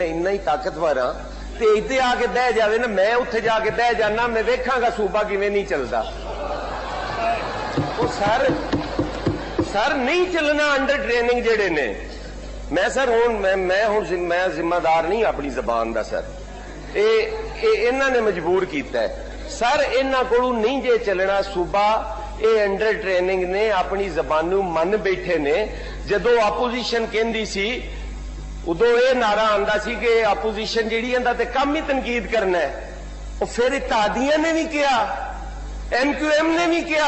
ਇੰਨਾ ਹੀ ਤਾਕਤਵਰ ਹਾਂ ਤੇ ਇੱਥੇ ਆ ਕੇ ਬਹਿ ਜਾਵੇ ਨਾ, ਮੈਂ ਉੱਥੇ ਜਾ ਕੇ ਬਹਿ ਜਾਣਾ, ਮੈਂ ਵੇਖਾਂਗਾ ਸੂਬਾ ਕਿਵੇਂ ਨਹੀਂ ਚੱਲਦਾ। ਉਹ ਸਰ ਨਹੀਂ ਚੱਲਣਾ ਅੰਡਰ ਟ੍ਰੇਨਿੰਗ ਜਿਹੜੇ ਨੇ। ਮੈਂ ਸਰ ਹੁਣ ਮੈਂ ਜ਼ਿੰਮੇਦਾਰ ਨਹੀਂ ਆਪਣੀ ਜ਼ਬਾਨ ਦਾ ਸਰ, ਇਹ ਇਹਨਾਂ ਨੇ ਮਜਬੂਰ ਕੀਤਾ ਸਰ। ਇਹਨਾਂ ਕੋਲੋਂ ਨਹੀਂ ਜੇ ਚੱਲਣਾ ਸੂਬਾ, ਇਹ ਅੰਡਰ ਟ੍ਰੇਨਿੰਗ ਨੇ, ਆਪਣੀ ਜ਼ਬਾਨ ਨੂੰ ਮੰਨ ਬੈਠੇ ਨੇ। ਜਦੋਂ ਆਪੋਜੀਸ਼ਨ ਕਹਿੰਦੀ ਸੀ ਉਦੋਂ ਇਹ ਨਾਰਾ ਆਂਦਾ ਸੀ ਕਿ ਆਪੋਜੀਸ਼ਨ ਜਿਹੜੀ ਇਹਦਾ ਤੇ ਕੰਮ ਹੀ ਤਨਕੀਦ ਕਰਨਾ ਹੈ। ਉਹ ਫਿਰ ਇਤਹਾਦੀਆਂ ਨੇ ਵੀ ਕਿਹਾ, MQM ने भी किया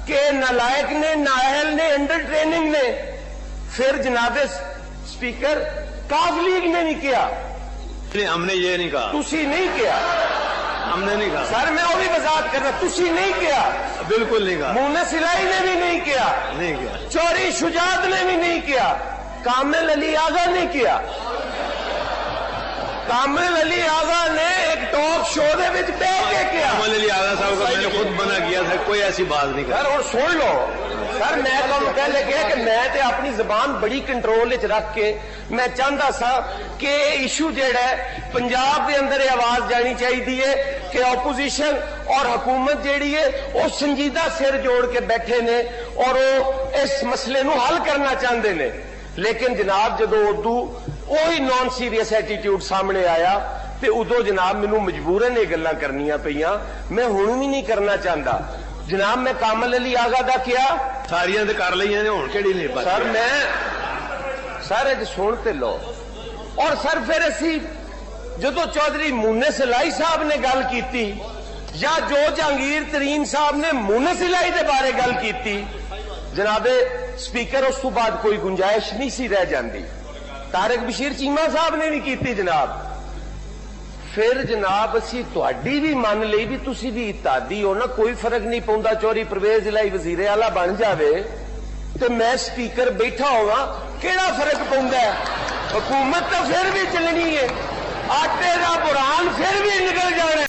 कि नालायक ने, नाअहल ने, अंडर ट्रेनिंग ने। फिर जनाबे स्पीकर काफ लीग ने भी किया। हमने ये नहीं कहा, तुसी नहीं किया, हमने नहीं कहा सर। मैं वो भी वजाहत कर रहा, तुसी नहीं किया, बिल्कुल नहीं कहा। मुन्ना सिलाई ने भी नहीं किया, नहीं किया। चौरी शुजात ने भी नहीं किया, कामिल अली आगा ने किया। कामिल अली आगा ने एक टॉक शो दे विच बैठ के किया। कामिल अली आगा साहब का मैंने खुद मना किया था, कोई ऐसी बात नहीं कर। सर और सुन लो सर, मैं तुहानू पहले कहा कि मैं ते अपनी जबान बड़ी कंट्रोल विच रख के मैं चाहता सा कि इशू जेड़ा है पंजाब के अंदर आवाज जानी चाहिए कि ओपोजिशन और हुकूमत जेड़ी है वो संजीदा सिर जोड़ के बैठे ने और वो इस मसले नू हल करना चाहते ने। लेकिन जनाब जदों उदू वही नॉन सीरीयस एटीट्यूड सामने आया तो उदों जनाब मैनू मजबूरन ये गल्लां करनियां पईयां। मैं हुण भी नहीं करना चाहता जनाब। मैं कामिल अली आगा दा क्या सारियां ते कर लईयां ने, हुण किहड़ी नहीं बात सर। सर अज सुन ते लो। और सर फिर असी जदों चौधरी मुन्ने सिलाई साहब ने गल की या जो जहांगीर तरीन साहब ने मुन्ने सिलाई के बारे गल की जनाबे स्पीकर, उस तो बाद कोई गुंजाइश नहीं सी रह जाती। तारिक बशीर चीमा साहब ने भी की जनाब। फिर जनाब असी तुहाडी भी मान ली भी तुसी भी इत्तादी हो ना, कोई फर्क नहीं पौंदा। चौरी परवेज इलाही वजीरे आला बन जावे तो मैं स्पीकर बैठा होगा, केड़ा फर्क पौंदा है? हुकूमत तो फिर भी चलनी है, आटे का बुरान फिर भी निकल जाना है।